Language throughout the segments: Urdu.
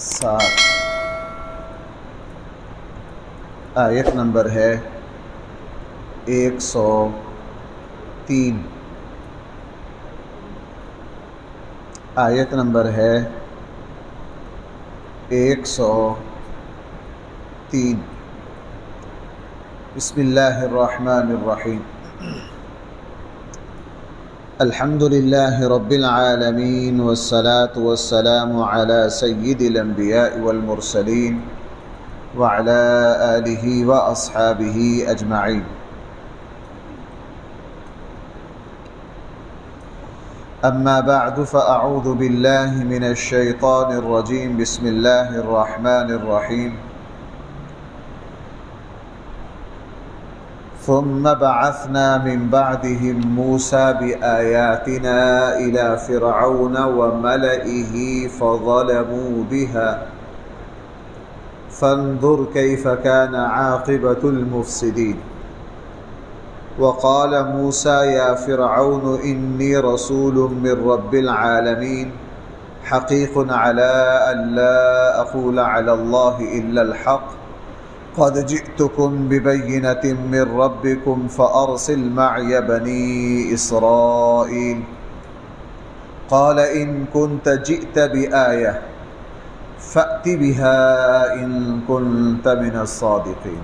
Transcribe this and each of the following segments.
7 آیت نمبر ہے 103 آیت نمبر ہے 103 بسم اللہ الرحمن الرحیم الحمد للہ رب العالمین والصلاة والسلام علی سید الانبیاء والمرسلین وعلی آلہ واصحابہ اجمعین اما بعد فاعوذ باللہ من الشیطان الرجیم بسم اللہ الرحمن الرحیم ثم بعثنا من بعدهم موسى بآياتنا إلى فرعون وملئه فظلموا بها فانظر كيف كان عاقبة المفسدين وقال موسى يا فرعون إني رسول من رب العالمين حقيق على أن لا أقول على الله إلا الحق قد جئتكم ببينة من ربكم فأرسل معي بني إسرائيل قال إن كنت جئت بآية فأت بها إن كنت من الصادقين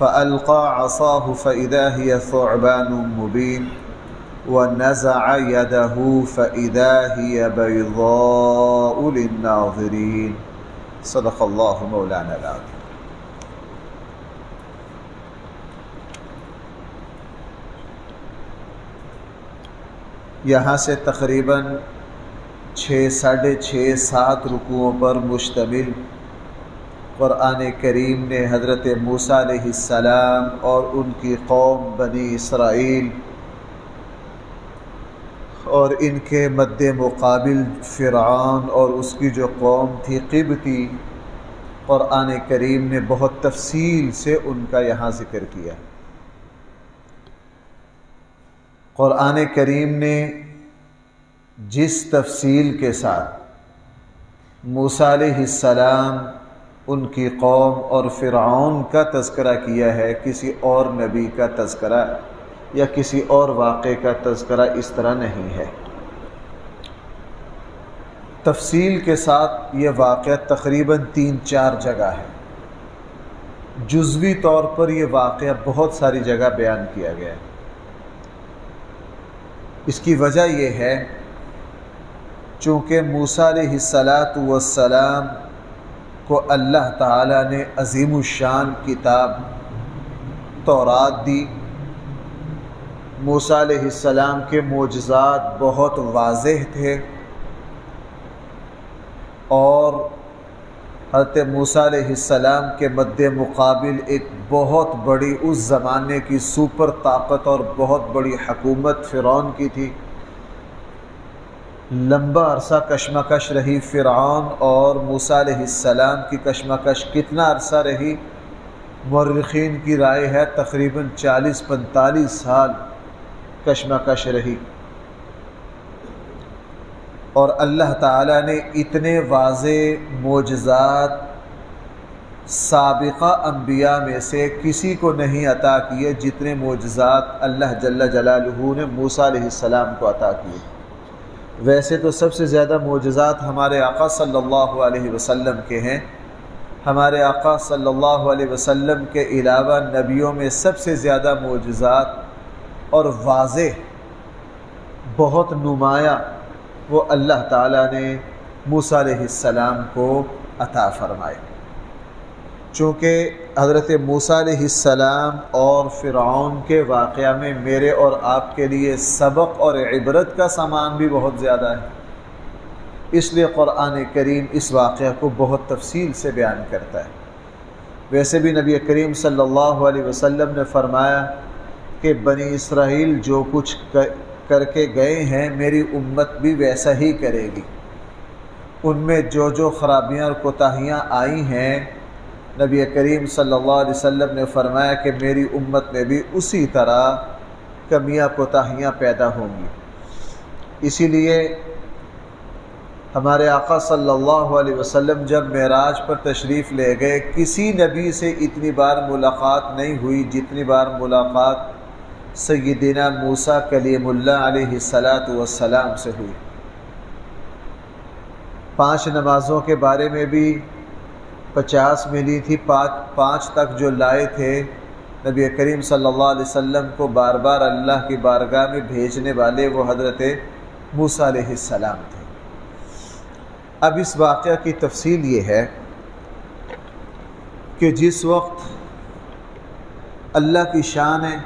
فألقى عصاه فإذا هي ثعبان مبين ونزع يده فإذا هي بيضاء للناظرين صدق الله مولانا العظيم. یہاں سے تقریباً 6 ساڑھے 6 7 رکوعوں پر مشتمل قرآن کریم نے حضرت موسیٰ علیہ السلام اور ان کی قوم بنی اسرائیل اور ان کے مد مقابل فرعون اور اس کی جو قوم تھی قبطی، قرآن کریم نے بہت تفصیل سے ان کا یہاں ذکر کیا. قرآن کریم نے جس تفصیل کے ساتھ موسیٰ علیہ السلام، ان کی قوم اور فرعون کا تذکرہ کیا ہے، کسی اور نبی کا تذکرہ یا کسی اور واقعے کا تذکرہ اس طرح نہیں ہے. تفصیل کے ساتھ یہ واقعہ تقریباً 3-4 جگہ ہے. جزوی طور پر یہ واقعہ بہت ساری جگہ بیان کیا گیا ہے. اس کی وجہ یہ ہے چونکہ موسیٰ علیہ السلام کو اللہ تعالیٰ نے عظیم الشان کتاب تورات دی. موسیٰ علیہ السلام کے معجزات بہت واضح تھے اور حضرت موسیٰ علیہ السلام کے مد مقابل ایک بہت بڑی اس زمانے کی سپر طاقت اور بہت بڑی حکومت فرعون کی تھی. لمبا عرصہ کشمکش رہی فرعون اور موسیٰ علیہ السلام کی کشمکش. کتنا عرصہ رہی؟ مورخین کی رائے ہے تقریباً 40-45 سال کشمکش رہی. اور اللہ تعالیٰ نے اتنے واضح معجزات سابقہ انبیاء میں سے کسی کو نہیں عطا کیے جتنے معجزات اللہ جل جلالہ نے موسیٰ علیہ السلام کو عطا کیے. ویسے تو سب سے زیادہ معجزات ہمارے آقا صلی اللہ علیہ وسلم کے ہیں. ہمارے آقا صلی اللہ علیہ وسلم کے علاوہ نبیوں میں سب سے زیادہ معجزات اور واضح بہت نمایاں وہ اللہ تعالیٰ نے موسیٰ علیہ السلام کو عطا فرمائے. چونکہ حضرت موسیٰ علیہ السلام اور فرعون کے واقعہ میں میرے اور آپ کے لیے سبق اور عبرت کا سامان بھی بہت زیادہ ہے، اس لیے قرآن کریم اس واقعہ کو بہت تفصیل سے بیان کرتا ہے. ویسے بھی نبی کریم صلی اللہ علیہ وسلم نے فرمایا کہ بنی اسرائیل جو کچھ کر کے گئے ہیں میری امت بھی ویسا ہی کرے گی. ان میں جو خرابیاں اور کوتاہیاں آئی ہیں نبی کریم صلی اللہ علیہ وسلم نے فرمایا کہ میری امت میں بھی اسی طرح کمیاں کوتاہیاں پیدا ہوں گی. اسی لیے ہمارے آقا صلی اللہ علیہ وسلم جب معراج پر تشریف لے گئے، کسی نبی سے اتنی بار ملاقات نہیں ہوئی جتنی بار ملاقات سیدنا موسیٰ کلیم اللہ علیہ السلام سے ہوئی۔ 5 نمازوں کے بارے میں بھی 50 ملی تھی، 5 تک جو لائے تھے نبی کریم صلی اللہ علیہ وسلم کو بار بار اللہ کی بارگاہ میں بھیجنے والے وہ حضرت موسیٰ علیہ السلام تھے۔ اب اس واقعہ کی تفصیل یہ ہے کہ جس وقت اللہ کی شان ہے،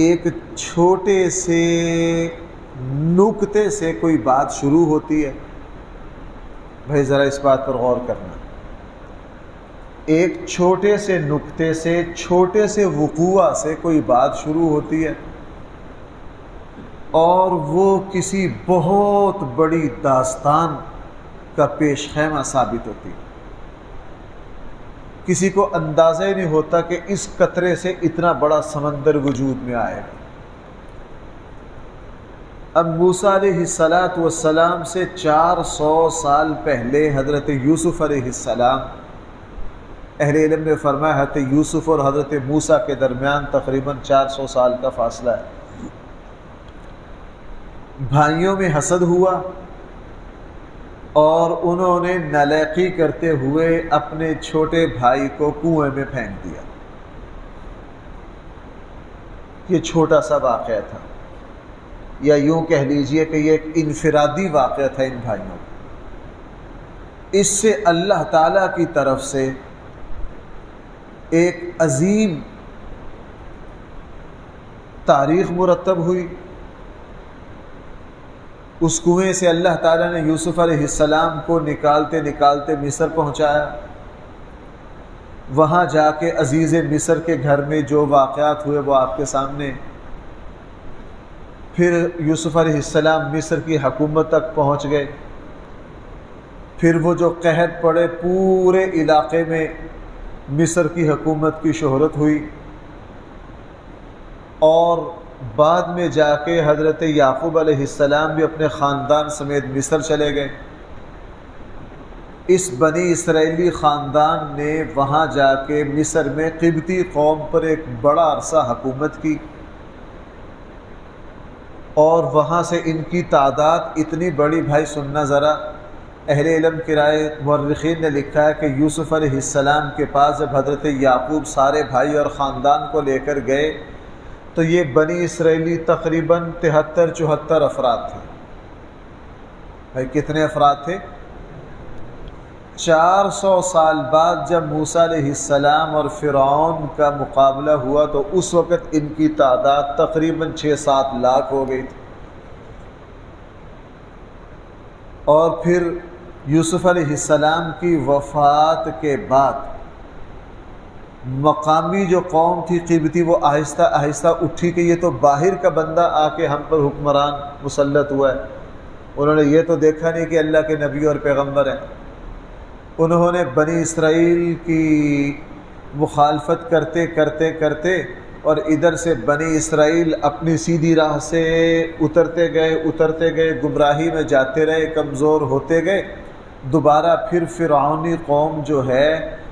ایک چھوٹے سے نکتے سے کوئی بات شروع ہوتی ہے۔ بھائی ذرا اس بات پر غور کرنا، ایک چھوٹے سے نکتے سے، چھوٹے سے وقوع سے کوئی بات شروع ہوتی ہے اور وہ کسی بہت بڑی داستان کا پیش خیمہ ثابت ہوتی ہے۔ کسی کو اندازہ ہی نہیں ہوتا کہ اس قطرے سے اتنا بڑا سمندر وجود میں آئے گا۔ اب موسیٰ علیہ السلام سے 400 سال پہلے حضرت یوسف علیہ السلام، اہل علم نے فرمایا حضرت یوسف اور حضرت موسیٰ کے درمیان تقریباً 400 سال کا فاصلہ ہے۔ بھائیوں میں حسد ہوا اور انہوں نے نالائقی کرتے ہوئے اپنے چھوٹے بھائی کو کنویں میں پھینک دیا۔ یہ چھوٹا سا واقعہ تھا، یا یوں کہہ لیجئے کہ یہ ایک انفرادی واقعہ تھا ان بھائیوں کا۔ اس سے اللہ تعالیٰ کی طرف سے ایک عظیم تاریخ مرتب ہوئی۔ اس کنویں سے اللہ تعالیٰ نے یوسف علیہ السلام کو نکالتے نکالتے مصر پہنچایا۔ وہاں جا کے عزیز مصر کے گھر میں جو واقعات ہوئے وہ آپ کے سامنے۔ پھر یوسف علیہ السلام مصر کی حکومت تک پہنچ گئے۔ پھر وہ جو قحط پڑے، پورے علاقے میں مصر کی حکومت کی شہرت ہوئی، اور بعد میں جا کے حضرت یعقوب علیہ السلام بھی اپنے خاندان سمیت مصر چلے گئے۔ اس بنی اسرائیلی خاندان نے وہاں جا کے مصر میں قبطی قوم پر ایک بڑا عرصہ حکومت کی، اور وہاں سے ان کی تعداد اتنی بڑی، بھائی سننا ذرا، اہل علم کرائے مورخین نے لکھا ہے کہ یوسف علیہ السلام کے پاس جب حضرت یعقوب سارے بھائی اور خاندان کو لے کر گئے تو یہ بنی اسرائیلی تقریباً 73-74 افراد تھے۔ بھائی کتنے افراد تھے؟ 400 سال بعد جب موسیٰ علیہ السلام اور فرعون کا مقابلہ ہوا تو اس وقت ان کی تعداد تقریباً 6-7 لاکھ ہو گئی تھی۔ اور پھر یوسف علیہ السلام کی وفات کے بعد مقامی جو قوم تھی قبطی، وہ آہستہ آہستہ اٹھی کہ یہ تو باہر کا بندہ آ کے ہم پر حکمران مسلط ہوا ہے۔ انہوں نے یہ تو دیکھا نہیں کہ اللہ کے نبی اور پیغمبر ہیں۔ انہوں نے بنی اسرائیل کی مخالفت کرتے کرتے کرتے اور ادھر سے بنی اسرائیل اپنی سیدھی راہ سے اترتے گئے، گمراہی میں جاتے رہے، کمزور ہوتے گئے۔ دوبارہ پھر فرعونی قوم جو ہے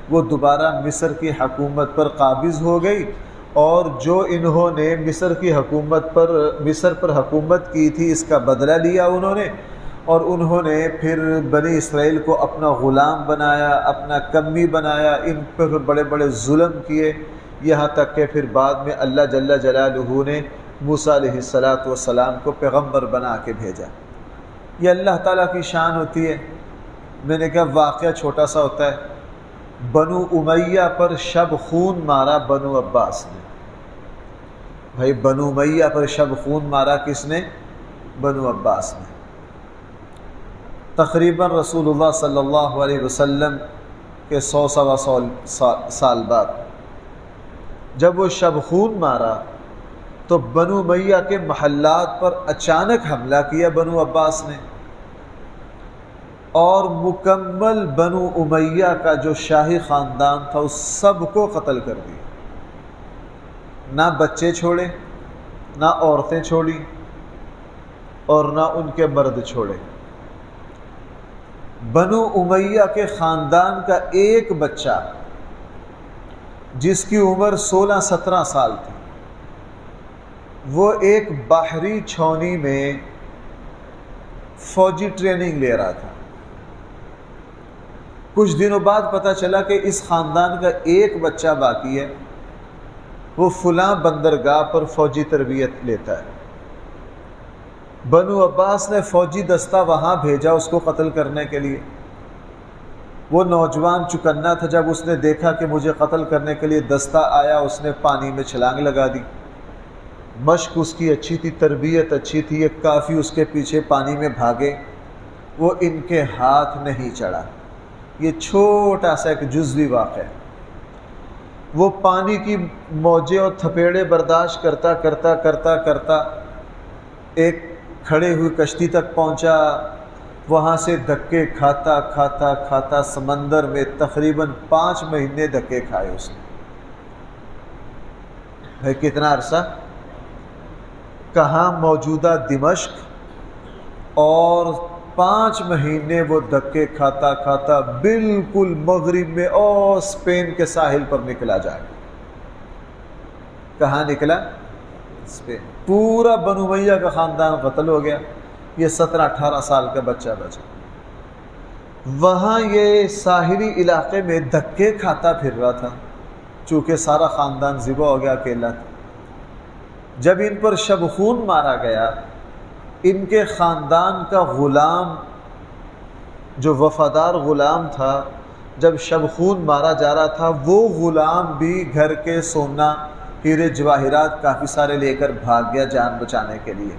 وہ دوبارہ مصر کی حکومت پر قابض ہو گئی، اور جو انہوں نے مصر پر حکومت کی تھی اس کا بدلہ لیا انہوں نے، اور انہوں نے پھر بنی اسرائیل کو اپنا غلام بنایا، اپنا کمی بنایا، ان پر بڑے بڑے ظلم کیے، یہاں تک کہ پھر بعد میں اللہ جل جلالہ نے موسیٰ علیہ السلام کو پیغمبر بنا کے بھیجا۔ یہ اللہ تعالیٰ کی شان ہوتی ہے۔ میں نے کہا واقعہ چھوٹا سا ہوتا ہے۔ بنو امیہ پر شب خون مارا بنو عباس نے۔ بھائی بنو امیہ پر شب خون مارا کس نے؟ بنو عباس نے۔ تقریباً رسول اللہ صلی اللہ علیہ وسلم کے 100 سال بعد جب وہ شب خون مارا تو بنو امیہ کے محلات پر اچانک حملہ کیا بنو عباس نے، اور مکمل بنو امیہ کا جو شاہی خاندان تھا اس سب کو قتل کر دیا۔ نہ بچے چھوڑے، نہ عورتیں چھوڑی، اور نہ ان کے مرد چھوڑے۔ بنو امیہ کے خاندان کا ایک بچہ جس کی عمر 16-17 سال تھی، وہ ایک باہری چھاؤنی میں فوجی ٹریننگ لے رہا تھا۔ کچھ دنوں بعد پتہ چلا کہ اس خاندان کا ایک بچہ باقی ہے، وہ فلاں بندرگاہ پر فوجی تربیت لیتا ہے۔ بنو عباس نے فوجی دستہ وہاں بھیجا اس کو قتل کرنے کے لیے۔ وہ نوجوان چکنا تھا، جب اس نے دیکھا کہ مجھے قتل کرنے کے لیے دستہ آیا، اس نے پانی میں چھلانگ لگا دی۔ مشق اس کی اچھی تھی، تربیت اچھی تھی، ایک کافی اس کے پیچھے پانی میں بھاگے، وہ ان کے ہاتھ نہیں چڑھا۔ یہ چھوٹا سا ایک جزوی واقعہ ہے۔ وہ پانی کی موجیں اور تھپیڑے برداشت کرتا کرتا کرتا کرتا ایک کھڑے ہوئی کشتی تک پہنچا، وہاں سے دھکے کھاتا کھاتا کھاتا سمندر میں تقریباً 5 مہینے دھکے کھائے اس نے۔ بھائی کتنا عرصہ؟ کہاں؟ موجودہ دمشق، اور 5 مہینے وہ دھکے کھاتا کھاتا بالکل مغرب میں اور اسپین کے ساحل پر نکلا جائے۔ کہاں نکلا؟ اسپین۔ پورا بنو امیہ کا خاندان قتل ہو گیا، یہ 17-18 سال کا بچہ بچا۔ وہاں یہ ساحلی علاقے میں دھکے کھاتا پھر رہا تھا، چونکہ سارا خاندان ذبح ہو گیا، اکیلا تھا۔ جب ان پر شبخون مارا گیا، ان کے خاندان کا غلام جو وفادار غلام تھا، جب شبخون مارا جا رہا تھا، وہ غلام بھی گھر کے سونا ہیرے جواہرات کافی سارے لے کر بھاگ گیا جان بچانے کے لیے۔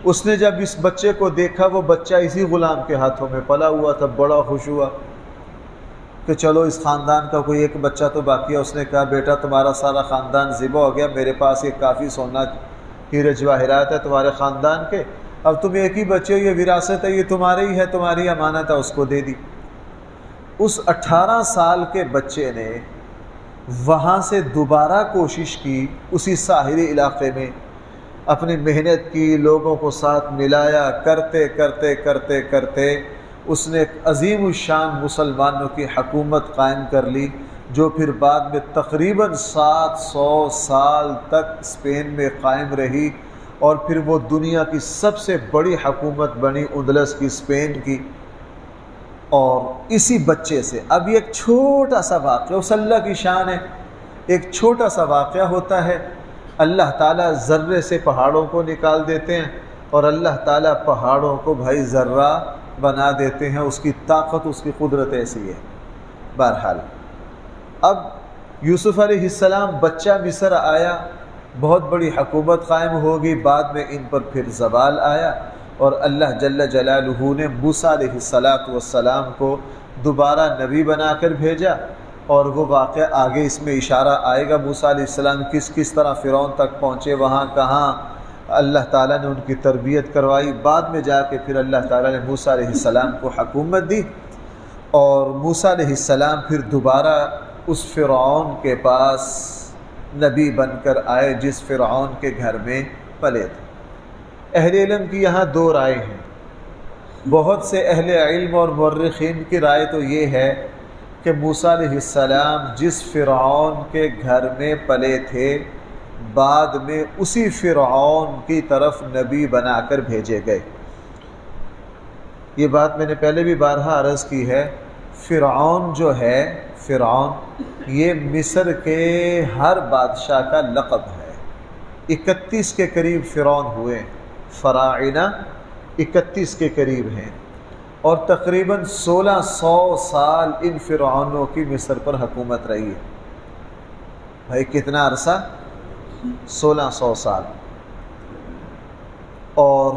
اس نے جب اس بچے کو دیکھا، وہ بچہ اسی غلام کے ہاتھوں میں پلا ہوا تھا، بڑا خوش ہوا کہ چلو اس خاندان کا کوئی ایک بچہ تو باقی ہے۔ اس نے کہا بیٹا تمہارا سارا خاندان ذبح ہو گیا، میرے پاس یہ کافی سونا ہیرے جواہرات ہے تمہارے خاندان کے، اب تم ایک ہی بچے ہو، یہ وراثت ہے، یہ تمہاری ہی ہے، تمہاری امانت ہے، اس کو دے دی۔ اس 18 سال کے بچے نے وہاں سے دوبارہ کوشش کی، اسی ساحلی علاقے میں اپنی محنت کی، لوگوں کو ساتھ ملایا، کرتے کرتے کرتے کرتے اس نے ایک عظیم الشان مسلمانوں کی حکومت قائم کر لی، جو پھر بعد میں تقریباً 700 سال تک اسپین میں قائم رہی، اور پھر وہ دنیا کی سب سے بڑی حکومت بنی اندلس کی، اسپین کی۔ اور اسی بچے سے اب یہ ایک چھوٹا سا واقعہ، اس اللہ کی شان ہے، ایک چھوٹا سا واقعہ ہوتا ہے، اللہ تعالیٰ ذرے سے پہاڑوں کو نکال دیتے ہیں، اور اللہ تعالیٰ پہاڑوں کو بھائی ذرہ بنا دیتے ہیں، اس کی طاقت، اس کی قدرت ایسی ہے۔ بہرحال اب یوسف علیہ السلام بچہ مصر آیا، بہت بڑی حکومت قائم ہوگی، بعد میں ان پر پھر زوال آیا، اور اللہ جل جلالہ نے موسیٰ علیہ السلام کو دوبارہ نبی بنا کر بھیجا، اور وہ واقعہ آگے اس میں اشارہ آئے گا، موسیٰ علیہ السلام کس طرح فرعون تک پہنچے، وہاں کہاں اللہ تعالیٰ نے ان کی تربیت کروائی۔ بعد میں جا کے پھر اللہ تعالیٰ نے موسیٰ علیہ السلام کو حکومت دی، اور موسیٰ علیہ السلام پھر دوبارہ اس فرعون کے پاس نبی بن کر آئے جس فرعون کے گھر میں پلے تھے۔ اہل علم کی یہاں 2 رائے ہیں۔ بہت سے اہل علم اور مورخین کی رائے تو یہ ہے کہ موسیٰ علیہ السلام جس فرعون کے گھر میں پلے تھے، بعد میں اسی فرعون کی طرف نبی بنا کر بھیجے گئے۔ یہ بات میں نے پہلے بھی بارہا عرض کی ہے، فرعون جو ہے، فرعون یہ مصر کے ہر بادشاہ کا لقب ہے۔ 31 کے قریب فرعون ہوئے، فراعنہ 31 کے قریب ہیں، اور تقریباً 1600 سال ان فرعونوں کی مصر پر حکومت رہی ہے۔ بھائی کتنا عرصہ؟ 1600 سال۔ اور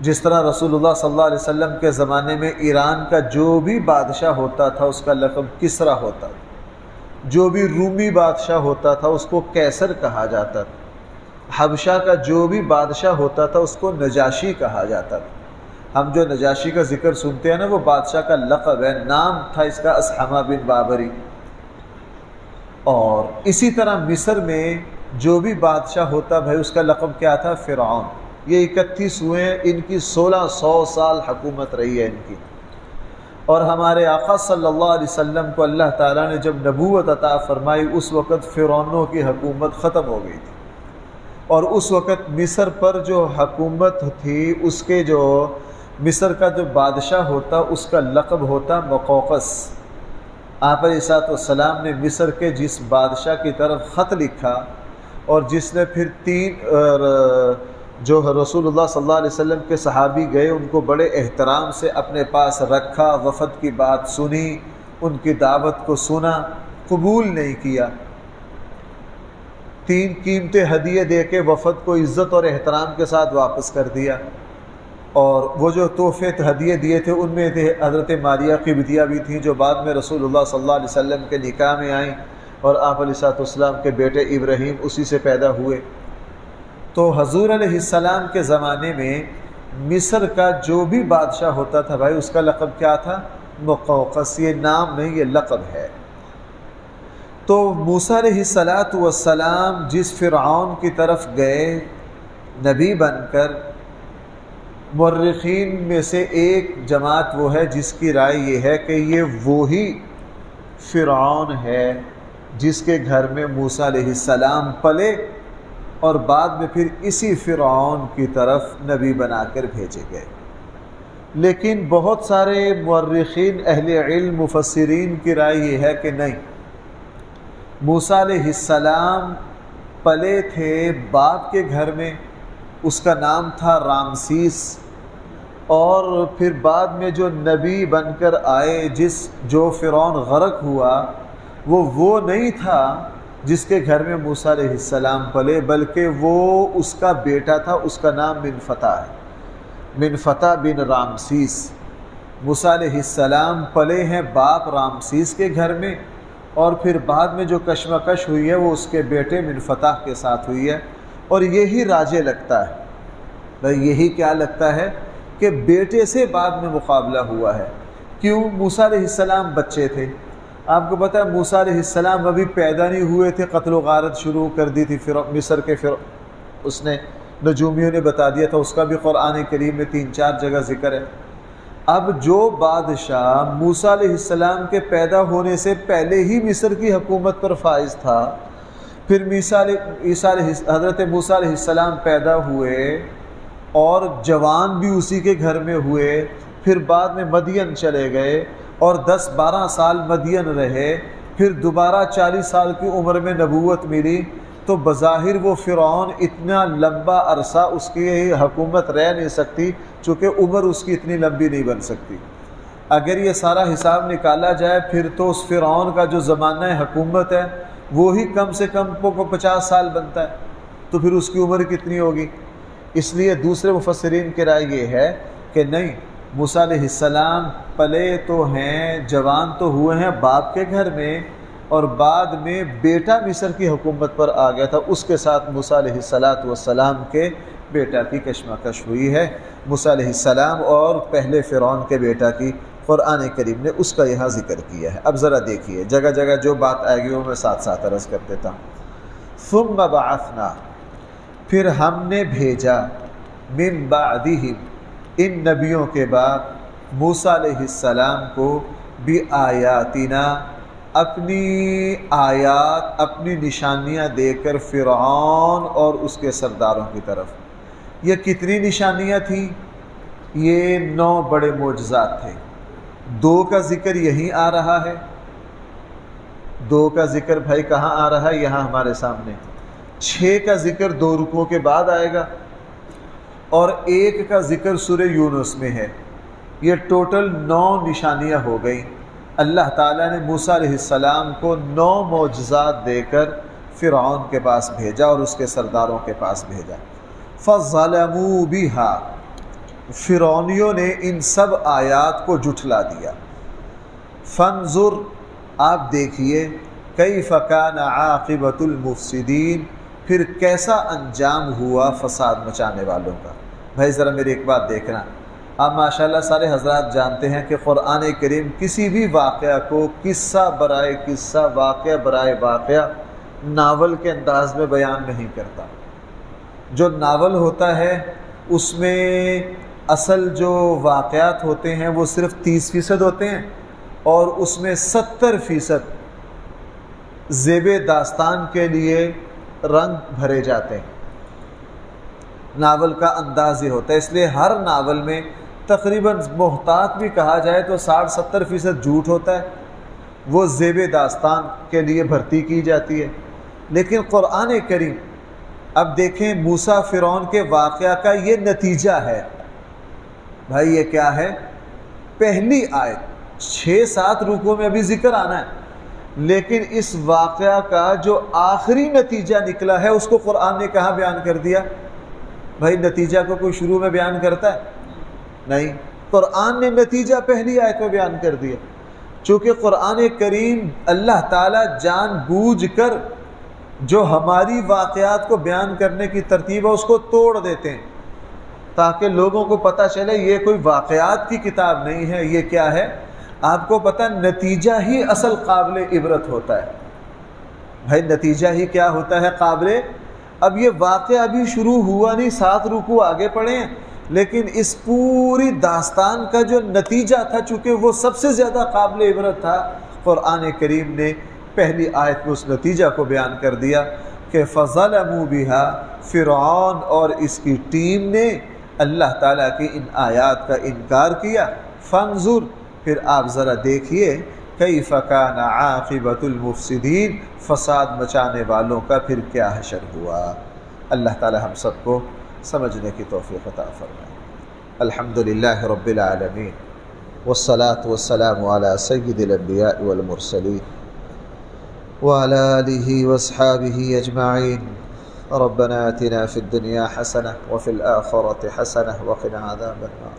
جس طرح رسول اللہ صلی اللہ علیہ وسلم کے زمانے میں ایران کا جو بھی بادشاہ ہوتا تھا اس کا لقب کسریٰ ہوتا تھا، جو بھی رومی بادشاہ ہوتا تھا اس کو قیصر کہا جاتا تھا، حبشہ کا جو بھی بادشاہ ہوتا تھا اس کو نجاشی کہا جاتا تھا۔ ہم جو نجاشی کا ذکر سنتے ہیں نا، وہ بادشاہ کا لقب ہے، نام تھا اس کا اسحمہ بن بابری۔ اور اسی طرح مصر میں جو بھی بادشاہ ہوتا بھائی اس کا لقب کیا تھا؟ فرعون۔ یہ 31 ہوئے ہیں، ان کی 1600 سال حکومت رہی ہے ان کی۔ اور ہمارے آقا صلی اللہ علیہ وسلم کو اللہ تعالیٰ نے جب نبوت عطا فرمائی اس وقت فرعونوں کی حکومت ختم ہو گئی تھی، اور اس وقت مصر پر جو حکومت تھی اس کے جو مصر کا جو بادشاہ ہوتا اس کا لقب ہوتا مقوقس۔ آپ علیہ السلام نے مصر کے جس بادشاہ کی طرف خط لکھا اور جس نے پھر جو رسول اللہ صلی اللہ علیہ وسلم کے صحابی گئے ان کو بڑے احترام سے اپنے پاس رکھا، وفد کی بات سنی، ان کی دعوت کو سنا، قبول نہیں کیا، 3 قیمتی ہدیے دے کے وفد کو عزت اور احترام کے ساتھ واپس کر دیا۔ اور وہ جو تحفے ہدیے دیے تھے ان میں تھے حضرت ماریہ قبطیہ بھی تھیں جو بعد میں رسول اللہ صلی اللہ علیہ وسلم کے نکاح میں آئیں، اور آپ علیہ السلام کے بیٹے ابراہیم اسی سے پیدا ہوئے۔ تو حضور علیہ السلام کے زمانے میں مصر کا جو بھی بادشاہ ہوتا تھا بھائی اس کا لقب کیا تھا؟ مقوقس۔ یہ نام نہیں، یہ لقب ہے۔ تو موسیٰ علیہ السلام جس فرعون کی طرف گئے نبی بن کر، مورخین میں سے ایک جماعت وہ ہے جس کی رائے یہ ہے کہ یہ وہی فرعون ہے جس کے گھر میں موسیٰ علیہ السلام پلے اور بعد میں پھر اسی فرعون کی طرف نبی بنا کر بھیجے گئے۔ لیکن بہت سارے مورخین اہل علم مفسرین کی رائے یہ ہے کہ نہیں، موسیٰ علیہ السلام پلے تھے باپ کے گھر میں، اس کا نام تھا رامسیس، اور پھر بعد میں جو نبی بن کر آئے جو فرعون غرق ہوا وہ نہیں تھا جس کے گھر میں موسیٰ علیہ السلام پلے، بلکہ وہ اس کا بیٹا تھا، اس کا نام منفتح ہے، منفتح بن رامسیس۔ موسیٰ علیہ السلام پلے ہیں باپ رامسیس کے گھر میں، اور پھر بعد میں جو کشمکش ہوئی ہے وہ اس کے بیٹے منفتح کے ساتھ ہوئی ہے، اور یہی راجے لگتا ہے بھائی، یہی کیا لگتا ہے کہ بیٹے سے بعد میں مقابلہ ہوا ہے۔ کیوں؟ موسیٰ علیہ السلام بچے تھے، آپ کو پتہ ہے موسیٰ علیہ السلام ابھی پیدا نہیں ہوئے تھے، قتل و غارت شروع کر دی تھی مصر کے اس نے نجومیوں نے بتا دیا تھا، اس کا بھی قرآن کریم میں 3-4 جگہ ذکر ہے۔ اب جو بادشاہ موسیٰ علیہ السلام کے پیدا ہونے سے پہلے ہی مصر کی حکومت پر فائز تھا، پھر حضرت موسیٰ علیہ السلام پیدا ہوئے اور جوان بھی اسی کے گھر میں ہوئے، پھر بعد میں مدین چلے گئے اور 10-12 سال مدین رہے، پھر دوبارہ 40 سال کی عمر میں نبوت ملی، تو بظاہر وہ فرعون اتنا لمبا عرصہ اس کی حکومت رہ نہیں سکتی، چونکہ عمر اس کی اتنی لمبی نہیں بن سکتی۔ اگر یہ سارا حساب نکالا جائے پھر تو اس فرعون کا جو زمانہ حکومت ہے وہی کم سے کم 50 سال بنتا ہے، تو پھر اس کی عمر کتنی ہوگی؟ اس لیے دوسرے مفسرین کی رائے یہ ہے کہ نہیں، موسیٰ علیہ السلام پلے تو ہیں، جوان تو ہوئے ہیں باپ کے گھر میں، اور بعد میں بیٹا مصر کی حکومت پر آ گیا تھا، اس کے ساتھ موسیٰ علیہ السلام کے بیٹا کی کشمکش ہوئی ہے، موسیٰ علیہ السلام اور پہلے فرعون کے بیٹا کی قرآن کریم نے اس کا یہاں ذکر کیا ہے۔ اب ذرا دیکھیے جگہ جگہ جو بات آئے گی وہ میں ساتھ ساتھ عرض کر دیتا ہوں۔ ثم بعثنا، پھر ہم نے بھیجا، من بعدہم، ان نبیوں کے بعد، موسیٰ علیہ السلام کو بآیاتنا، اپنی آیات، اپنی نشانیاں دے کر فرعون اور اس کے سرداروں کی طرف۔ یہ کتنی نشانیاں تھیں؟ یہ 9 بڑے معجزات تھے۔ 2 کا ذکر یہیں آ رہا ہے، 2 کا ذکر بھائی کہاں آ رہا ہے؟ یہاں ہمارے سامنے۔ 6 کا ذکر 2 رکوع کے بعد آئے گا، اور 1 کا ذکر سورہ یونس میں ہے۔ یہ ٹوٹل 9 نشانیاں ہو گئیں۔ اللہ تعالیٰ نے موسیٰ علیہ السلام کو 9 معجزات دے کر فرعون کے پاس بھیجا اور اس کے سرداروں کے پاس بھیجا۔ فَظَلَمُوا بِهَا، فرعونیوں نے ان سب آیات کو جھٹلا دیا۔ فَانظُرْ، آپ دیکھیے، کَیْفَ کَانَ عَاقِبَةُ الْمُفْسِدِينَ، پھر کیسا انجام ہوا فساد مچانے والوں کا۔ بھائی ذرا میری ایک بات دیکھنا، آپ ماشاءاللہ سارے حضرات جانتے ہیں کہ قرآن کریم کسی بھی واقعہ کو قصہ برائے قصہ، واقعہ برائے واقعہ ناول کے انداز میں بیان نہیں کرتا۔ جو ناول ہوتا ہے اس میں اصل جو واقعات ہوتے ہیں وہ صرف 30% ہوتے ہیں، اور اس میں 70% زیب داستان کے لیے رنگ بھرے جاتے ہیں۔ ناول کا انداز یہ ہوتا ہے، اس لیے ہر ناول میں تقریباً محتاط بھی کہا جائے تو 60-70% جھوٹ ہوتا ہے، وہ زیب داستان کے لیے بھرتی کی جاتی ہے۔ لیکن قرآن کریم، اب دیکھیں موسیٰ فرعون کے واقعہ کا یہ نتیجہ ہے۔ بھائی یہ کیا ہے؟ پہلی آیت 6-7 رکوع میں ابھی ذکر آنا ہے، لیکن اس واقعہ کا جو آخری نتیجہ نکلا ہے اس کو قرآن نے کہاں بیان کر دیا؟ بھائی نتیجہ کو کوئی شروع میں بیان کرتا ہے؟ نہیں، قرآن نے نتیجہ پہلی آیت میں بیان کر دیا۔ چونکہ قرآن کریم اللہ تعالیٰ جان بوجھ کر جو ہماری واقعات کو بیان کرنے کی ترتیب ہے اس کو توڑ دیتے ہیں، تاکہ لوگوں کو پتہ چلے یہ کوئی واقعات کی کتاب نہیں ہے، یہ کیا ہے؟ آپ کو پتہ نتیجہ ہی اصل قابل عبرت ہوتا ہے۔ بھائی نتیجہ ہی کیا ہوتا ہے؟ قابل۔ اب یہ واقعہ ابھی شروع ہوا نہیں، 7 رکوع آگے پڑھے ہیں، لیکن اس پوری داستان کا جو نتیجہ تھا، چونکہ وہ سب سے زیادہ قابل عبرت تھا، قرآن کریم نے پہلی آیت میں اس نتیجہ کو بیان کر دیا کہ فَظَلَمُوا بِهَا، فرعون اور اس کی ٹیم نے اللہ تعالیٰ کی ان آیات کا انکار کیا۔ فانظر، پھر آپ ذرا دیکھیے، کیف کان عاقبۃ المفسدین، فساد مچانے والوں کا پھر کیا حشر ہوا۔ اللہ تعالیٰ ہم سب کو سمجھنے کی توفیق عطا فرمائے۔ الحمدللہ رب العالمین، والصلاة والسلام علی سید الانبیاء والمرسلین وعلی آلہ واصحابہ اجمعین۔ ربنا آتنا فی الدنیا حسنہ وفی الآخرة حسنہ وقنا عذاب النار۔